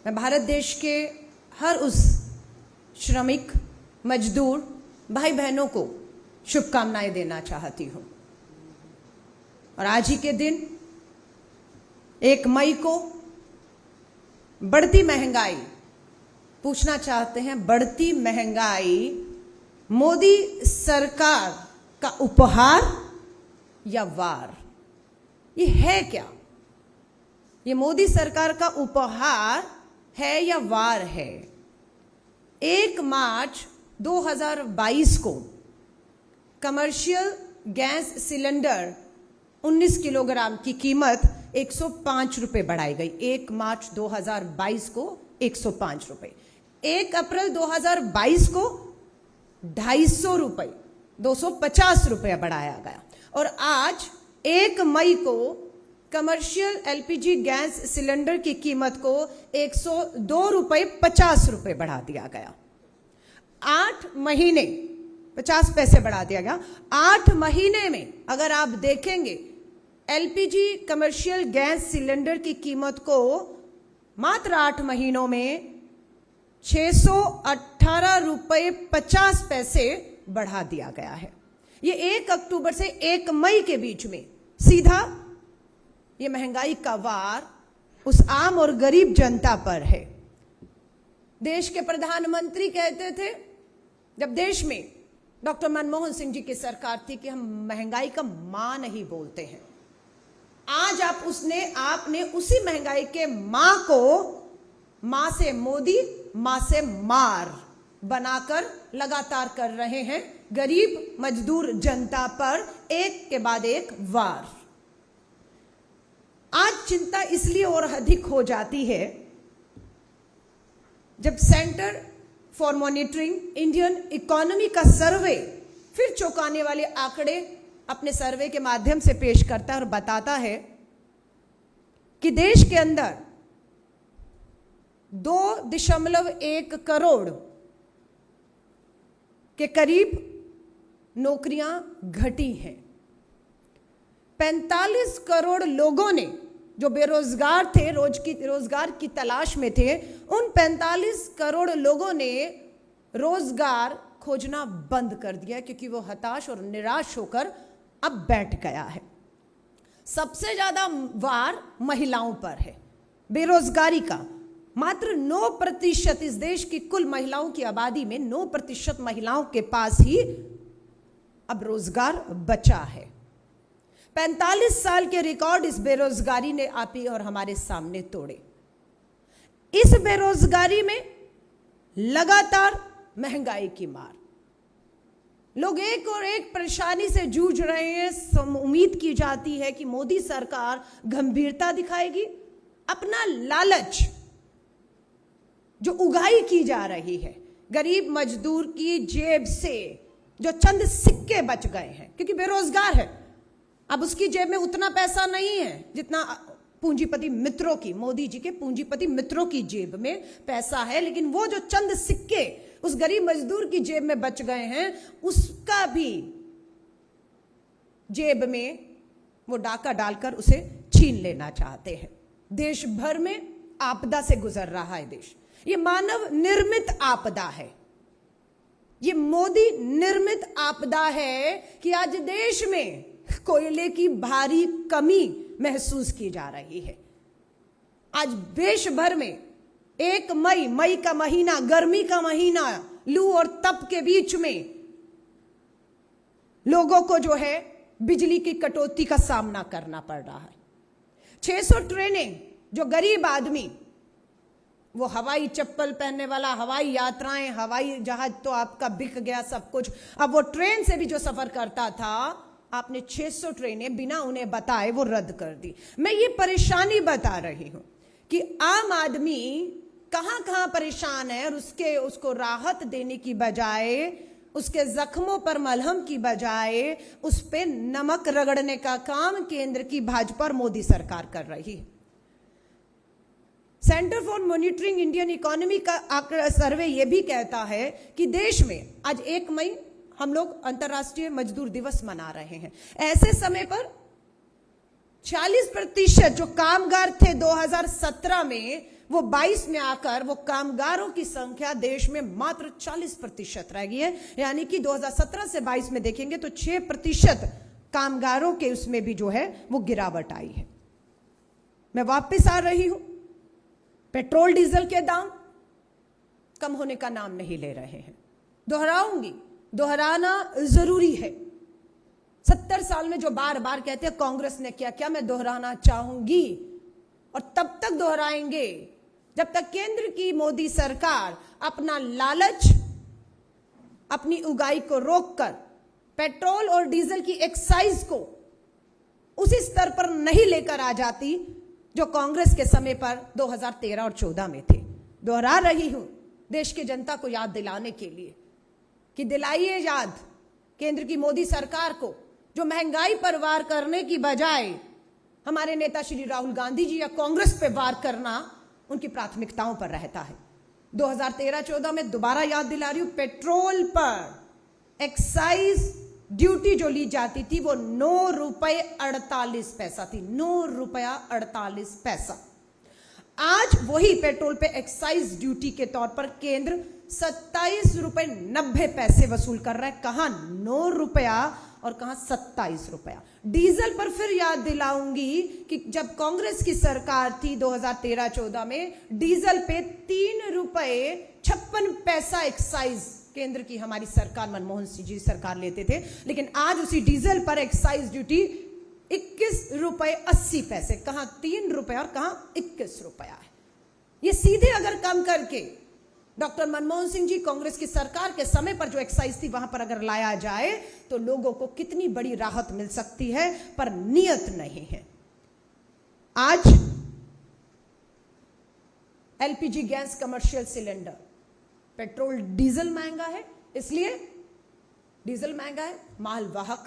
मैं भारत देश के हर उस श्रमिक मजदूर भाई बहनों को शुभकामनाएं देना चाहती हूं। और आज ही के दिन 1 मई को बढ़ती महंगाई, पूछना चाहते हैं बढ़ती महंगाई मोदी सरकार का उपहार या वार? ये है क्या? ये मोदी सरकार का उपहार है या वार है? 1 मार्च 2022 को कमर्शियल गैस सिलेंडर 19 किलोग्राम की कीमत 105 रुपए बढ़ाई गई। 1 मार्च 2022 को 105 रुपए। 1 अप्रैल 2022 को 250 रुपए 250 रुपया बढ़ाया गया। और आज 1 मई को कमर्शियल एलपीजी गैस सिलेंडर की कीमत को 102 रुपए 50 रुपए बढ़ा दिया गया। 8 महीने 50 पैसे बढ़ा दिया गया। 8 महीने में अगर आप देखेंगे एलपीजी कमर्शियल गैस सिलेंडर की कीमत को मात्र 8 महीनों में 618 रुपए 50 पैसे बढ़ा दिया गया है। ये 1 अक्टूबर से 1 मई के बीच में सीधा ये महंगाई का वार उस आम और गरीब जनता पर है। देश के प्रधानमंत्री कहते थे जब देश में डॉक्टर मनमोहन सिंह जी की सरकार थी कि हम महंगाई का मां नहीं बोलते हैं। आज आपने उसी महंगाई के मां को मां से मोदी, मां से मार बनाकर लगातार कर रहे हैं गरीब मजदूर जनता पर एक के बाद एक वार। आज चिंता इसलिए और अधिक हो जाती है जब centre for monitoring Indian economy का सर्वे फिर चौंकाने वाले आंकड़े अपने सर्वे के माध्यम से पेश करता है और बताता है कि देश के अंदर 2.1 करोड़ के करीब नौकरियां घटी हैं। 45 करोड़ लोगों ने जो बेरोजगार थे, रोजगार की तलाश में थे, उन 45 करोड़ लोगों ने रोजगार खोजना बंद कर दिया क्योंकि वो हताश और निराश होकर अब बैठ गया है। सबसे ज्यादा वार महिलाओं पर है बेरोजगारी का। मात्र 9% इस देश की कुल महिलाओं की आबादी में 9% महिलाओं के पास ही अब रोजगार बचा है। 45 साल के रिकॉर्ड इस बेरोजगारी ने आप ही और हमारे सामने तोड़े। इस बेरोजगारी में लगातार महंगाई की मार, लोग एक और एक परेशानी से जूझ रहे हैं। उम्मीद की जाती है कि मोदी सरकार गंभीरता दिखाएगी। अपना लालच जो उगाही की जा रही है गरीब मजदूर की जेब से, जो चंद सिक्के बच गए हैं क्योंकि बेरोजगार है, अब उसकी जेब में उतना पैसा नहीं है जितना पूंजीपति मित्रों की, मोदी जी के पूंजीपति मित्रों की जेब में पैसा है। लेकिन वो जो चंद सिक्के उस गरीब मजदूर की जेब में बच गए हैं, उसका भी जेब में वो डाका डालकर उसे छीन लेना चाहते हैं। देश भर में आपदा से गुजर रहा है देश। ये मानव निर्मित आपदा है, ये मोदी निर्मित आपदा है कि आज देश में कोयले की भारी कमी महसूस की जा रही है। आज देश भर में 1 मई का महीना, गर्मी का महीना, लू और तप के बीच में लोगों को जो है बिजली की कटौती का सामना करना पड़ रहा है। 600 ट्रेनें, जो गरीब आदमी, वो हवाई चप्पल पहनने वाला, हवाई यात्राएं, हवाई जहाज तो आपका बिक गया सब कुछ। अब वो ट्रेन से भी जो सफर करता था, आपने 600 ट्रेनें बिना उन्हें बताए वो रद्द कर दी। मैं ये परेशानी बता रही हूं कि आम आदमी कहां कहां परेशान है और उसको राहत देने की बजाय, उसके जख्मों पर मलहम की बजाय उस पे नमक रगड़ने का काम केंद्र की भाजपा और मोदी सरकार कर रही है। Centre for monitoring Indian economy का सर्वे यह भी कहता है कि देश में आज 1 मई हम लोग अंतर्राष्ट्रीय मजदूर दिवस मना रहे हैं। ऐसे समय पर 40% जो कामगार थे 2017 में वो 22 में आकर वो कामगारों की संख्या देश में मात्र 40% रह गई है। यानी कि 2017 से 22 में देखेंगे तो 6% कामगारों के उसमें भी जो है वो गिरावट आई है। मैं वापस आ रही हूं, पेट्रोल डीजल के दाम कम होने का नाम नहीं ले रहे हैं। दोहराऊंगी, दोहराना जरूरी है। 70 साल में जो बार बार कहते हैं कांग्रेस ने क्या क्या, मैं दोहराना चाहूंगी और तब तक दोहराएंगे जब तक केंद्र की मोदी सरकार अपना लालच, अपनी उगाई को रोककर पेट्रोल और डीजल की एक्साइज को उसी स्तर पर नहीं लेकर आ जाती जो कांग्रेस के समय पर 2013 और 14 में थे। दोहरा रही हूं देश की जनता को याद दिलाने के लिए कि दिलाइए याद केंद्र की मोदी सरकार को, जो महंगाई पर वार करने की बजाय हमारे नेता श्री राहुल गांधी जी या कांग्रेस पे वार करना उनकी प्राथमिकताओं पर रहता है। 2013-14 में दोबारा याद दिला रही हूं, पेट्रोल पर एक्साइज ड्यूटी जो ली जाती थी वो 9 रुपए 48 पैसा थी। 9 रुपया 48 पैसा। आज वही पेट्रोल पे एक्साइज ड्यूटी के तौर पर केंद्र 27 रुपए 90 पैसे वसूल कर रहा है। कहां 9 रुपया और कहां 27 रुपया। डीजल पर फिर याद दिलाऊंगी कि जब कांग्रेस की सरकार थी 2013-14 में डीजल पे 3 रुपए 56 पैसा एक्साइज केंद्र की हमारी सरकार, मनमोहन सिंह जी सरकार लेते थे। लेकिन आज उसी डीजल पर एक्साइज ड्यूटी 21 रुपए 80 पैसे, कहां 3 रुपया और कहां 21 रुपया है। ये सीधे अगर कम करके डॉक्टर मनमोहन सिंह जी कांग्रेस की सरकार के समय पर जो एक्साइज थी वहां पर अगर लाया जाए तो लोगों को कितनी बड़ी राहत मिल सकती है, पर नियत नहीं है। आज LPG gas commercial cylinder, petrol diesel महंगा है, इसलिए डीजल महंगा है, मालवाहक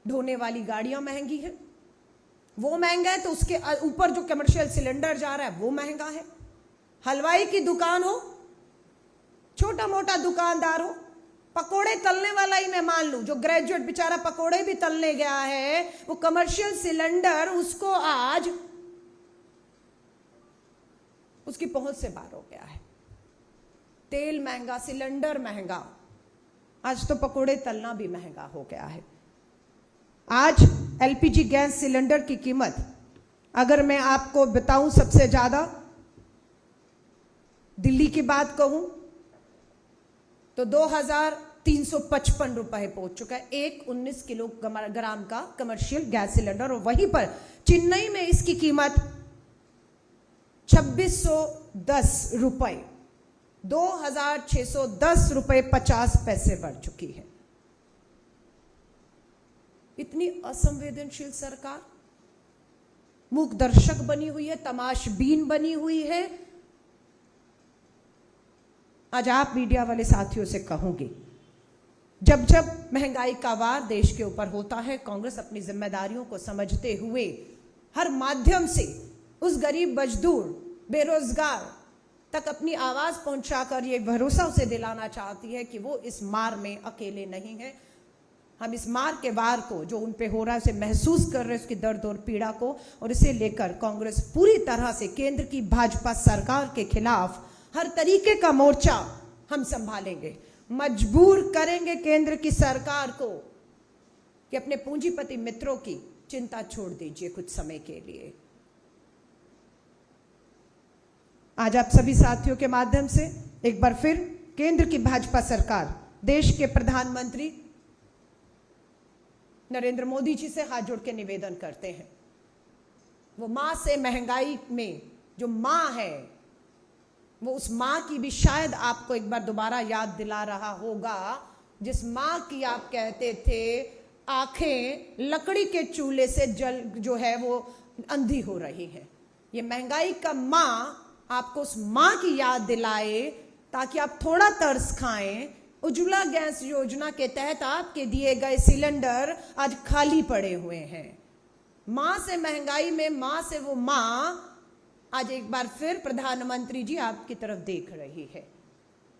ढोने वाली गाड़ियां महंगी है, वो महंगा है, तो उसके ऊपर जो कमर्शियल सिलेंडर जा रहा है वो महंगा है। हलवाई की दुकान हो, छोटा मोटा दुकानदार हो, पकोड़े तलने वाला ही मैं मान लूं, जो ग्रेजुएट बेचारा पकोड़े भी तलने गया है, वो कमर्शियल सिलेंडर उसको आज उसकी पहुंच से बाहर हो गया है। तेल महंगा, सिलेंडर महंगा, आज तो पकोड़े तलना भी महंगा हो गया है। आज एलपीजी गैस सिलेंडर की कीमत अगर मैं आपको बताऊं, सबसे ज्यादा दिल्ली की बात कहूं तो 2355 रुपए पहुंच चुका है एक 19 किलोग्राम का कमर्शियल गैस सिलेंडर। और वहीं पर चेन्नई में इसकी कीमत 2610 रुपए, 2610 रुपए 50 पैसे बढ़ चुकी है। इतनी असंवेदनशील सरकार मूक दर्शक बनी हुई है, तमाशबीन बनी हुई है। आज आप मीडिया वाले साथियों से कहूंगी, जब जब महंगाई का वार देश के ऊपर होता है, कांग्रेस अपनी जिम्मेदारियों को समझते हुए हर माध्यम से उस गरीब मजदूर, बेरोजगार तक अपनी आवाज पहुंचाकर ये भरोसा उसे दिलाना चाहती है कि वो इस मार में अकेले नहीं है। हम इस मार के वार को जो उन पे हो रहा है उसे महसूस कर रहे हैं, उसकी दर्द और पीड़ा को, और इसे लेकर कांग्रेस पूरी तरह से केंद्र की भाजपा सरकार के खिलाफ हर तरीके का मोर्चा हम संभालेंगे। मजबूर करेंगे केंद्र की सरकार को कि अपने पूंजीपति मित्रों की चिंता छोड़ दीजिए कुछ समय के लिए। आज आप सभी साथियों के माध्यम से एक बार फिर केंद्र की भाजपा सरकार, देश के प्रधानमंत्री नरेंद्र मोदी जी से हाथ जोड़ के निवेदन करते हैं, वो मां से महंगाई में जो मां है, वो उस मां की भी शायद आपको एक बार दोबारा याद दिला रहा होगा, जिस मां की आप कहते थे आंखें लकड़ी के चूल्हे से जल जो है वो अंधी हो रही है। ये महंगाई का मां आपको उस मां की याद दिलाए ताकि आप थोड़ा तरस खाएं। उज्ज्वला गैस योजना के तहत आपके दिए गए सिलेंडर आज खाली पड़े हुए हैं। मां से महंगाई में मां से वो मां आज एक बार फिर प्रधानमंत्री जी आपकी तरफ देख रही है।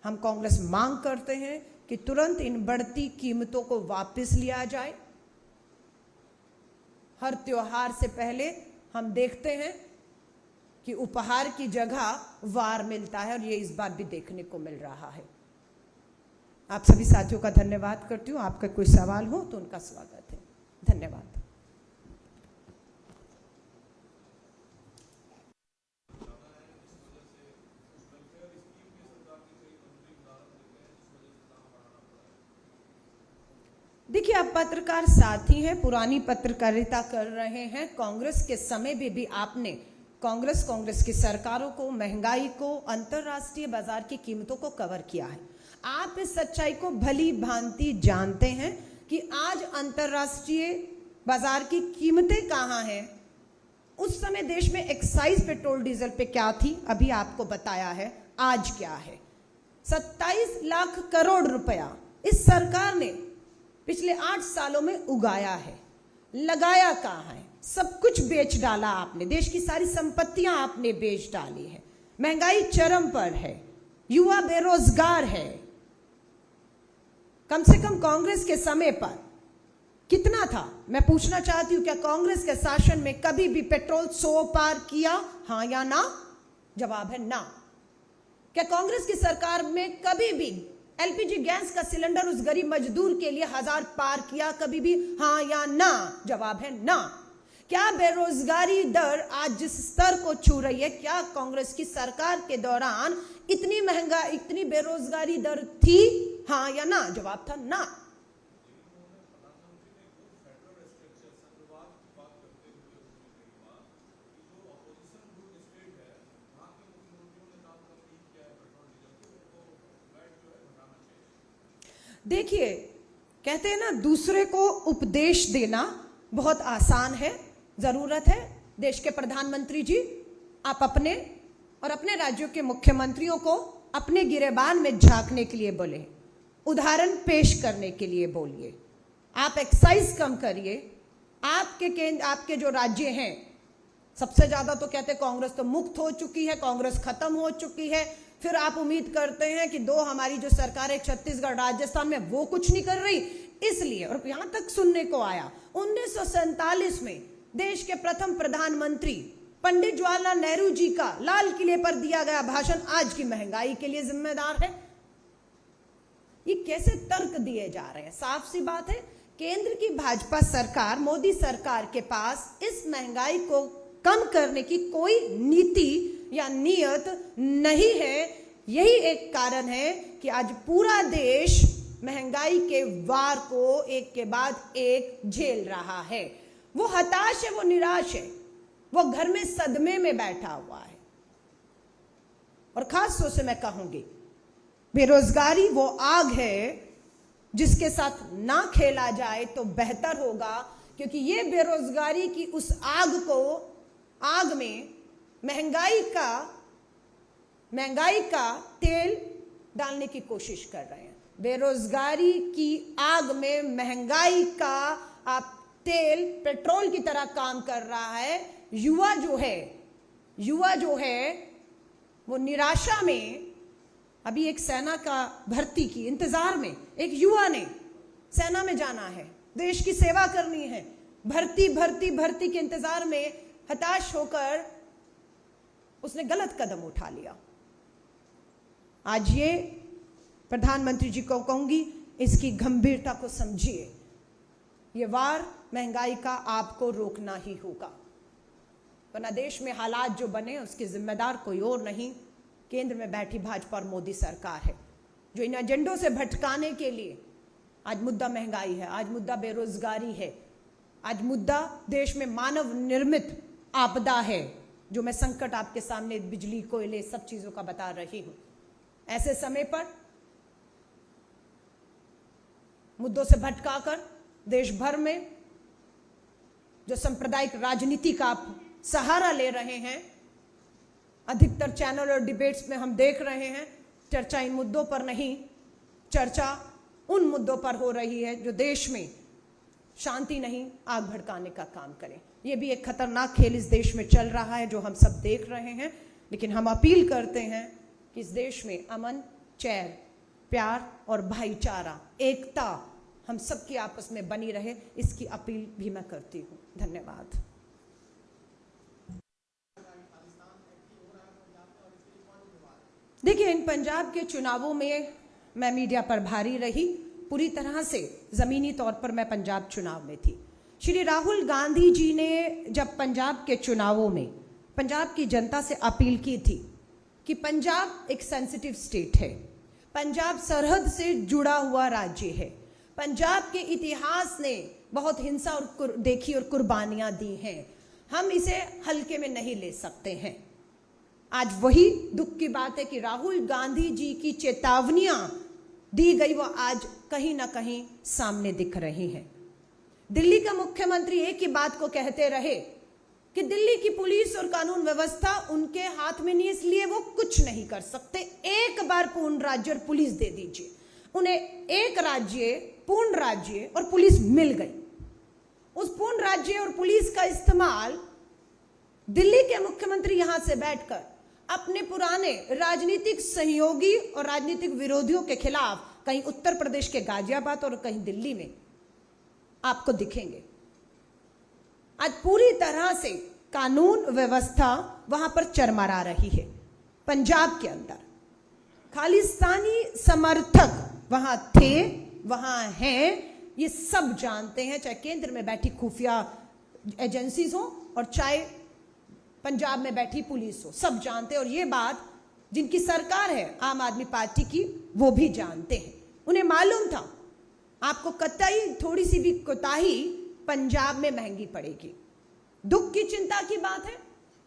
हम कांग्रेस मांग करते हैं कि तुरंत इन बढ़ती कीमतों को वापस लिया जाए। हर त्योहार से पहले हम देखते हैं कि उपहार की जगह वार मिलता है, और ये इस बार भी देखने को मिल रहा है। आप सभी साथियों का धन्यवाद करती हूँ। आपका कोई सवाल हो तो उनका स्वागत है। धन्यवाद। देखिए, आप पत्रकार साथी हैं, पुरानी पत्रकारिता कर रहे हैं। कांग्रेस के समय में भी आपने कांग्रेस की सरकारों को, महंगाई को, अंतरराष्ट्रीय बाजार की कीमतों को कवर किया है। आप इस सच्चाई को भली भांति जानते हैं कि आज अंतरराष्ट्रीय बाजार की कीमतें कहाँ हैं। उस समय देश में एक्साइज पेट्रोल डीजल पे क्या थी, अभी आपको बताया है। आज क्या है? 27 लाख करोड़ रुपया इस सरकार ने पिछले 8 सालों में उगाया है। लगाया कहाँ है? सब कुछ बेच डाला आपने। देश की सारी संपत्तियां आपने बेच डाली है। महंगाई चरम पर है, युवा बेरोजगार है। कम से कम कांग्रेस के समय पर कितना था? मैं पूछना चाहती हूं, क्या कांग्रेस के शासन में कभी भी पेट्रोल 100 पार किया? हाँ या ना? जवाब है ना। क्या कांग्रेस की सरकार में कभी भी एलपीजी गैस का सिलेंडर उस गरीब मजदूर के लिए 1000 पार किया कभी भी? हाँ या ना? जवाब है ना। क्या बेरोजगारी दर आज जिस स्तर को छू रही है, क्या कांग्रेस की सरकार के दौरान इतनी महंगाई, इतनी बेरोजगारी दर थी? हाँ या ना? जवाब था ना। देखिए, कहते हैं ना, दूसरे को उपदेश देना बहुत आसान है। जरूरत है देश के प्रधानमंत्री जी, आप अपने और अपने राज्यों के मुख्यमंत्रियों को अपने गिरेबान में झांकने के लिए बोले, उदाहरण पेश करने के लिए बोलिए। आप एक्साइज कम करिए। आपके जो राज्य हैं, सबसे ज्यादा तो कहते हैं कांग्रेस तो मुक्त हो चुकी है, कांग्रेस खत्म हो चुकी है। फिर आप उम्मीद करते हैं कि हमारी जो सरकार है छत्तीसगढ़, राजस्थान में, वो कुछ नहीं कर रही। इसलिए, और यहां तक सुनने को आया 1947 में देश के प्रथम प्रधानमंत्री पंडित जवाहरलाल नेहरू जी का लाल किले पर दिया गया भाषण आज की महंगाई के लिए जिम्मेदार है। ये कैसे तर्क दिए जा रहे हैं? साफ सी बात है, केंद्र की भाजपा सरकार, मोदी सरकार के पास इस महंगाई को कम करने की कोई नीति या नियत नहीं है। यही एक कारण है कि आज पूरा देश महंगाई के वार को एक के बाद एक झेल रहा है। वो हताश है, वो निराश है, वो घर में सदमे में बैठा हुआ है। और खास तौर से मैं कहूंगी, बेरोजगारी वो आग है जिसके साथ ना खेला जाए तो बेहतर होगा, क्योंकि ये बेरोजगारी की उस आग में महंगाई का तेल डालने की कोशिश कर रहे हैं। बेरोजगारी की आग में महंगाई का आप तेल पेट्रोल की तरह काम कर रहा है। युवा जो है वो निराशा में, अभी एक सेना का भर्ती की इंतजार में एक युवा ने सेना में जाना है, देश की सेवा करनी है, भर्ती के इंतजार में हताश होकर उसने गलत कदम उठा लिया। आज ये प्रधानमंत्री जी को कहूंगी, इसकी गंभीरता को समझिए। ये वार महंगाई का आपको रोकना ही होगा, वरना देश में हालात जो बने उसके जिम्मेदार कोई और नहीं, केंद्र में बैठी भाजपा और मोदी सरकार है, जो इन एजेंडों से भटकाने के लिए आज मुद्दा महंगाई है, आज मुद्दा बेरोजगारी है, आज मुद्दा देश में मानव निर्मित आपदा है, जो मैं संकट आपके सामने बिजली, कोयले, सब चीजों का बता रही हूं। ऐसे समय पर मुद्दों से भटकाकर देश भर में जो सांप्रदायिक राजनीति का आप सहारा ले रहे हैं, अधिकतर चैनल और डिबेट्स में हम देख रहे हैं, चर्चा इन मुद्दों पर नहीं, चर्चा उन मुद्दों पर हो रही है जो देश में शांति नहीं, आग भड़काने का काम करें। यह भी एक खतरनाक खेल इस देश में चल रहा है, जो हम सब देख रहे हैं। लेकिन हम अपील करते हैं कि इस देश में अमन, चैन, प्यार और भाईचारा, एकता हम सबकी आपस में बनी रहे, इसकी अपील भी मैं करती हूँ। धन्यवाद। देखिए, इन पंजाब के चुनावों में मैं मीडिया पर भारी रही, पूरी तरह से ज़मीनी तौर पर मैं पंजाब चुनाव में थी। श्री राहुल गांधी जी ने जब पंजाब के चुनावों में पंजाब की जनता से अपील की थी कि पंजाब एक सेंसिटिव स्टेट है, पंजाब सरहद से जुड़ा हुआ राज्य है, पंजाब के इतिहास ने बहुत हिंसा और देखी और कुर्बानियां दी हैं, हम इसे हल्के में नहीं ले सकते हैं। आज वही दुख की बात है कि राहुल गांधी जी की चेतावनियां दी गई वो आज कहीं ना कहीं सामने दिख रही हैं। दिल्ली का मुख्यमंत्री एक ही बात को कहते रहे कि दिल्ली की पुलिस और कानून व्यवस्था उनके हाथ में नहीं, इसलिए वो कुछ नहीं कर सकते। एक बार पूर्ण राज्य और पुलिस दे दीजिए। उन्हें एक राज्य, पूर्ण राज्य और पुलिस मिल गई। उस पूर्ण राज्य और पुलिस का इस्तेमाल दिल्ली के मुख्यमंत्री यहां से बैठकर अपने पुराने राजनीतिक सहयोगी और राजनीतिक विरोधियों के खिलाफ कहीं उत्तर प्रदेश के गाजियाबाद और कहीं दिल्ली में आपको दिखेंगे। आज पूरी तरह से कानून व्यवस्था वहां पर चरमरा रही है। पंजाब के अंदर खालिस्तानी समर्थक वहां थे, वहां हैं, ये सब जानते हैं, चाहे केंद्र में बैठी खुफिया एजेंसीज हो और चाहे पंजाब में बैठी पुलिस हो, सब जानते हैं। और ये बात जिनकी सरकार है आम आदमी पार्टी की, वो भी जानते हैं। उन्हें मालूम था आपको कतई थोड़ी सी भी कोताही पंजाब में महंगी पड़ेगी। दुख की चिंता की बात है,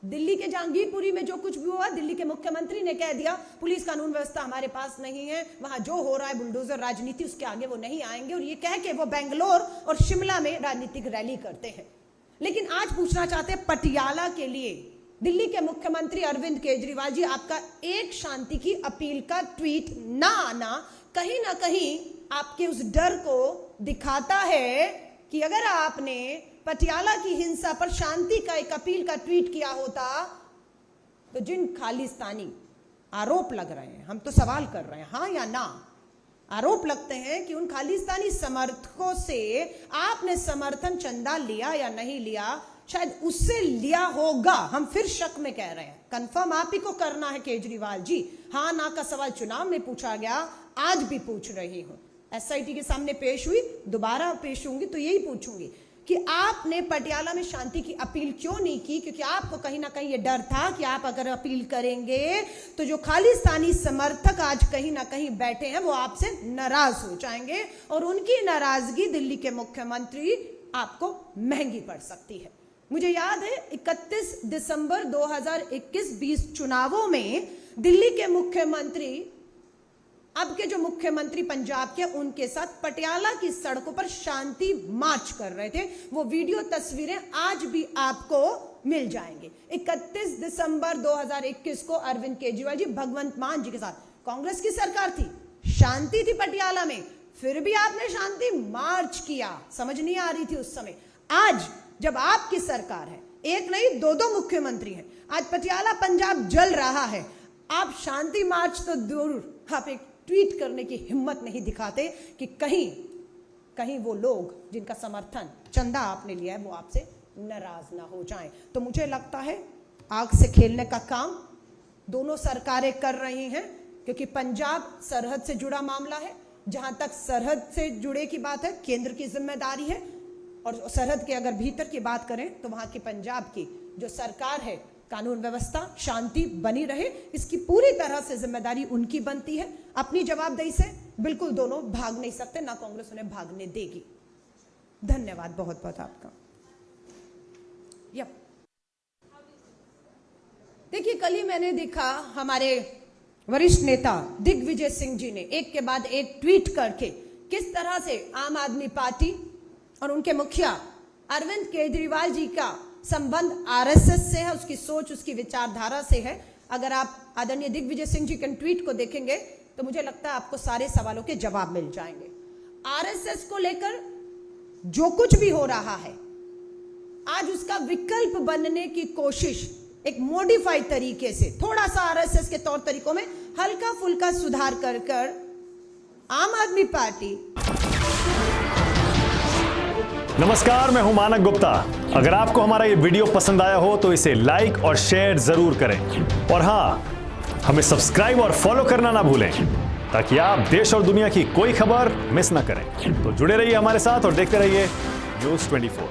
दिल्ली के जहांगीरपुरी में जो कुछ भी हुआ, दिल्ली के मुख्यमंत्री ने कह दिया पुलिस कानून व्यवस्था हमारे पास नहीं है, वहां जो हो रहा है बुलडोजर राजनीति, उसके आगे वो नहीं आएंगे। और ये कह के वो बेंगलोर और शिमला में राजनीतिक रैली करते हैं। लेकिन आज पूछना चाहते हैं पटियाला के लिए दिल्ली के मुख्यमंत्री अरविंद केजरीवाल जी, आपका एक शांति की अपील का ट्वीट ना आना कहीं ना कहीं आपके उस डर को दिखाता है कि अगर आपने पटियाला की हिंसा पर शांति का एक अपील का ट्वीट किया होता तो जिन खालिस्तानी आरोप लग रहे हैं, हम तो सवाल कर रहे हैं हाँ या ना, आरोप लगते हैं कि उन खालिस्तानी समर्थकों से आपने समर्थन चंदा लिया या नहीं लिया, शायद उससे लिया होगा। हम फिर शक में कह रहे हैं, कंफर्म आप ही को करना है केजरीवाल जी। हाँ ना का सवाल चुनाव में पूछा गया, आज भी पूछ रही हूं, एसआईटी के सामने पेश हुई, दोबारा पेश होंगी तो यही पूछूंगी कि आपने पटियाला में शांति की अपील क्यों नहीं की? क्योंकि आपको कहीं ना कहीं ये डर था कि आप अगर अपील करेंगे तो जो खालिस्तानी समर्थक आज कहीं ना कहीं बैठे हैं वो आपसे नाराज हो जाएंगे और उनकी नाराजगी दिल्ली के मुख्यमंत्री आपको महंगी पड़ सकती है। मुझे याद है 31 दिसंबर 2021-20 चुनावों में दिल्ली के मुख्यमंत्री, अब के जो मुख्यमंत्री पंजाब के, उनके साथ पटियाला की सड़कों पर शांति मार्च कर रहे थे। वो वीडियो तस्वीरें आज भी आपको मिल जाएंगे। 31 दिसंबर 2021 को अरविंद केजरीवाल जी भगवंत मान जी के साथ, कांग्रेस की सरकार थी, शांति थी पटियाला में, फिर भी आपने शांति मार्च किया। समझ नहीं आ रही थी उस समय। आज जब आपकी सरकार है, एक नहीं दो दो मुख्यमंत्री हैं, आज पटियाला पंजाब जल रहा है, आप शांति मार्च तो दूर, आप एक ट्वीट करने की हिम्मत नहीं दिखाते कि कहीं वो लोग जिनका समर्थन चंदा आपने लिया है वो आपसे नाराज ना हो जाएं। तो मुझे लगता है आग से खेलने का काम दोनों सरकारें कर रही हैं, क्योंकि पंजाब सरहद से जुड़ा मामला है। जहां तक सरहद से जुड़े की बात है, केंद्र की जिम्मेदारी है, और सरहद के अगर भीतर की बात करें तो वहां की पंजाब की जो सरकार है, कानून व्यवस्था शांति बनी रहे, इसकी पूरी तरह से जिम्मेदारी उनकी बनती है। अपनी जवाबदेही से बिल्कुल दोनों भाग नहीं सकते, ना कांग्रेस उन्हें भागने देगी। धन्यवाद बहुत बहुत आपका। देखिए, कल ही मैंने देखा हमारे वरिष्ठ नेता दिग्विजय सिंह जी ने एक के बाद एक ट्वीट करके किस तरह से आम आदमी पार्टी और उनके मुखिया अरविंद केजरीवाल जी का संबंध आरएसएस से है, उसकी सोच, उसकी विचारधारा से है। अगर आप आदरणीय दिग्विजय सिंह जी के ट्वीट को देखेंगे तो मुझे लगता है आपको सारे सवालों के जवाब मिल जाएंगे। आरएसएस को लेकर जो कुछ भी हो रहा है, आज उसका विकल्प बनने की कोशिश एक मॉडिफाइड तरीके से, थोड़ा सा आरएसएस के तौर तरीकों में हल्का फुल्का सुधार कर आम आदमी पार्टी। नमस्कार, मैं हूं मानक गुप्ता। अगर आपको हमारा ये वीडियो पसंद आया हो तो इसे लाइक और शेयर जरूर करें। और हां, हमें सब्सक्राइब और फॉलो करना ना भूलें ताकि आप देश और दुनिया की कोई खबर मिस ना करें। तो जुड़े रहिए हमारे साथ और देखते रहिए न्यूज़ 24।